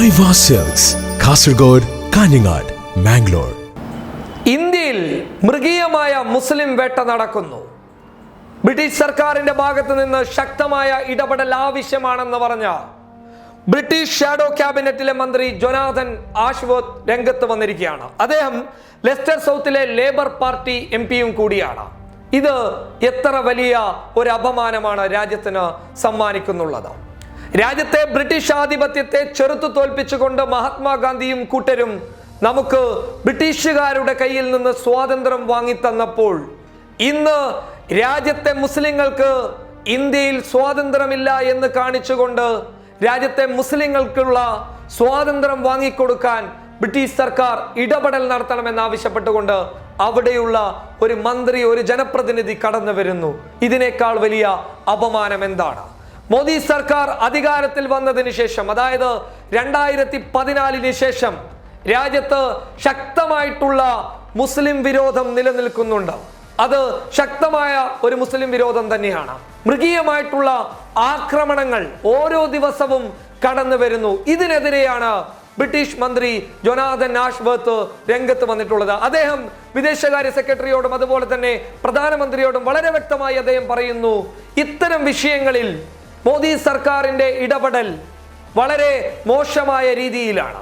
ഐവ silks, Kasaragod, Kanhangad, Mangalore. ഇന്ത്യയിൽ മൃഗീയമായ മുസ്ലിം വേട്ട നടക്കുന്നു. ബ്രിട്ടീഷ് സർക്കാരിന്റെ ഭാഗത്ത് നിന്ന് ശക്തമായ ഇടപെടൽ ആവശ്യമാണെന്ന് പറഞ്ഞ ബ്രിട്ടീഷ് ഷാഡോ ക്യാബിനറ്റിലെ മന്ത്രി ജോനാഥൻ ആഷ്വർത്ത് രംഗത്ത് വന്നിരിക്കുകയാണ്. അദ്ദേഹം ലെസ്റ്റർ സൗത്തിലെ ലേബർ പാർട്ടി എംപിയും കൂടിയാണ്. ഇത് എത്ര വലിയ ഒരു അപമാനമാണ് രാജ്യത്തിന് സമ്മാനിക്കുന്നുള്ളത്. രാജ്യത്തെ ബ്രിട്ടീഷ് ആധിപത്യത്തെ ചെറുത്തു തോൽപ്പിച്ചുകൊണ്ട് മഹാത്മാഗാന്ധിയും കൂട്ടരും നമുക്ക് ബ്രിട്ടീഷുകാരുടെ കയ്യിൽ നിന്ന് സ്വാതന്ത്ര്യം വാങ്ങിത്തന്നപ്പോൾ ഇന്ന് രാജ്യത്തെ മുസ്ലിങ്ങൾക്ക് ഇന്ത്യയിൽ സ്വാതന്ത്ര്യമില്ല എന്ന് കാണിച്ചുകൊണ്ട് രാജ്യത്തെ മുസ്ലിങ്ങൾക്കുള്ള സ്വാതന്ത്ര്യം വാങ്ങിക്കൊടുക്കാൻ ബ്രിട്ടീഷ് സർക്കാർ ഇടപെടൽ നടത്തണമെന്ന് ആവശ്യപ്പെട്ടുകൊണ്ട് അവിടെയുള്ള ഒരു മന്ത്രി, ഒരു ജനപ്രതിനിധി കടന്നു വരുന്നു. ഇതിനേക്കാൾ വലിയ അപമാനം എന്താണ്? മോദി സർക്കാർ അധികാരത്തിൽ വന്നതിന് ശേഷം, അതായത് 2014 ശേഷം രാജ്യത്ത് ശക്തമായിട്ടുള്ള മുസ്ലിം വിരോധം നിലനിൽക്കുന്നുണ്ട്. അത് ശക്തമായ ഒരു മുസ്ലിം വിരോധം തന്നെയാണ്. മൃഗീയമായിട്ടുള്ള ആക്രമണങ്ങൾ ഓരോ ദിവസവും കടന്നു വരുന്നു. ഇതിനെതിരെയാണ് ബ്രിട്ടീഷ് മന്ത്രി ജോനാഥൻ ആഷ്വർത്ത് രംഗത്ത് വന്നിട്ടുള്ളത്. അദ്ദേഹം വിദേശകാര്യ സെക്രട്ടറിയോടും അതുപോലെ തന്നെ പ്രധാനമന്ത്രിയോടും വളരെ വ്യക്തമായി അദ്ദേഹം പറയുന്നു, ഇത്തരം വിഷയങ്ങളിൽ മോദി സർക്കാരിന്റെ ഇടപെടൽ വളരെ മോശമായ രീതിയിലാണ്.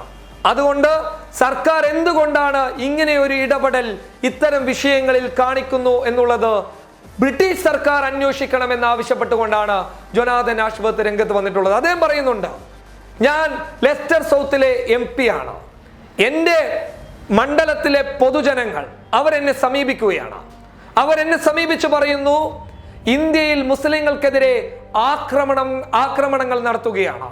അതുകൊണ്ട് സർക്കാർ എന്തുകൊണ്ടാണ് ഇങ്ങനെ ഒരു ഇടപെടൽ ഇത്തരം വിഷയങ്ങളിൽ കാണിക്കുന്നു എന്നുള്ളത് ബ്രിട്ടീഷ് സർക്കാർ അന്വേഷിക്കണമെന്ന് ആവശ്യപ്പെട്ടുകൊണ്ടാണ് ജോനാഥൻ ആഷ്വർത്ത് രംഗത്ത് വന്നിട്ടുള്ളത്. അദ്ദേഹം പറയുന്നുണ്ട്, ഞാൻ ലെസ്റ്റർ സൗത്തിലെ MP ആണ്. എൻ്റെ മണ്ഡലത്തിലെ പൊതുജനങ്ങൾ അവരെന്നെ സമീപിക്കുകയാണ്. അവരെന്നെ സമീപിച്ച് പറയുന്നു, ഇന്ത്യയിൽ മുസ്ലിങ്ങൾക്കെതിരെ ആക്രമണങ്ങൾ നടത്തുകയാണ്.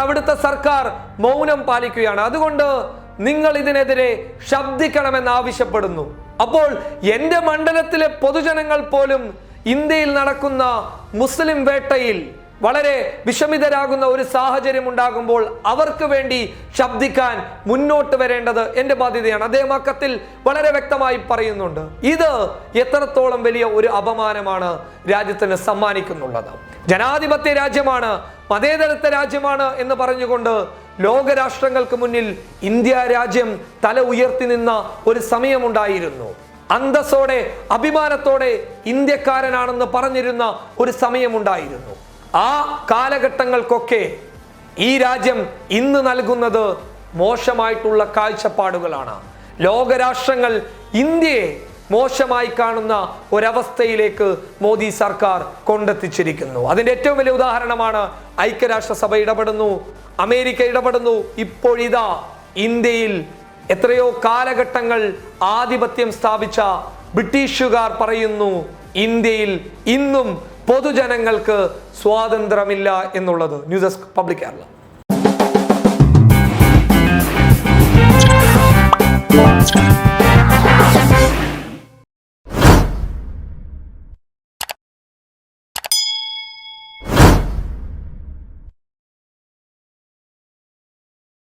അവിടുത്തെ സർക്കാർ മൗനം പാലിക്കുകയാണ്. അതുകൊണ്ട് നിങ്ങൾ ഇതിനെതിരെ ശബ്ദിക്കണമെന്ന് ആവശ്യപ്പെടുന്നു. അപ്പോൾ എൻ്റെ മണ്ഡലത്തിലെ പൊതുജനങ്ങൾ പോലും ഇന്ത്യയിൽ നടക്കുന്ന മുസ്ലിം വേട്ടയിൽ വളരെ വിഷമിതരാകുന്ന ഒരു സാഹചര്യം ഉണ്ടാകുമ്പോൾ അവർക്ക് വേണ്ടി ശബ്ദിക്കാൻ മുന്നോട്ട് വരേണ്ടത് എൻ്റെ ബാധ്യതയാണ്. അദ്ദേഹം ആ കത്തിൽ വളരെ വ്യക്തമായി പറയുന്നുണ്ട്. ഇത് എത്രത്തോളം വലിയ ഒരു അപമാനമാണ് രാജ്യത്തിന് സമ്മാനിക്കുന്നുള്ളത്. ജനാധിപത്യ രാജ്യമാണ്, മതേതരത്വ രാജ്യമാണ് എന്ന് പറഞ്ഞുകൊണ്ട് ലോകരാഷ്ട്രങ്ങൾക്ക് മുന്നിൽ ഇന്ത്യ രാജ്യം തല ഉയർത്തി നിന്ന ഒരു സമയമുണ്ടായിരുന്നു. അന്തസ്സോടെ അഭിമാനത്തോടെ ഇന്ത്യക്കാരനാണെന്ന് പറഞ്ഞിരുന്ന ഒരു സമയമുണ്ടായിരുന്നു. ആ കാലഘട്ടങ്ങൾക്കൊക്കെ ഈ രാജ്യം ഇന്ന് നൽകുന്നത് മോശമായിട്ടുള്ള കാഴ്ചപ്പാടുകളാണ്. ലോകരാഷ്ട്രങ്ങൾ ഇന്ത്യയെ മോശമായി കാണുന്ന ഒരവസ്ഥയിലേക്ക് മോദി സർക്കാർ കൊണ്ടെത്തിച്ചിരിക്കുന്നു. അതിന്റെ ഏറ്റവും വലിയ ഉദാഹരണമാണ് ഐക്യരാഷ്ട്രസഭ ഇടപെടുന്നു, അമേരിക്ക ഇടപെടുന്നു. ഇപ്പോഴിതാ ഇന്ത്യയിൽ എത്രയോ കാലഘട്ടങ്ങൾ ആധിപത്യം സ്ഥാപിച്ച ബ്രിട്ടീഷുകാർ പറയുന്നു, ഇന്ത്യയിൽ ഇന്നും പൊതുജനങ്ങൾക്ക് സ്വാതന്ത്ര്യമില്ല എന്നുള്ളത്. News desk public Kerala.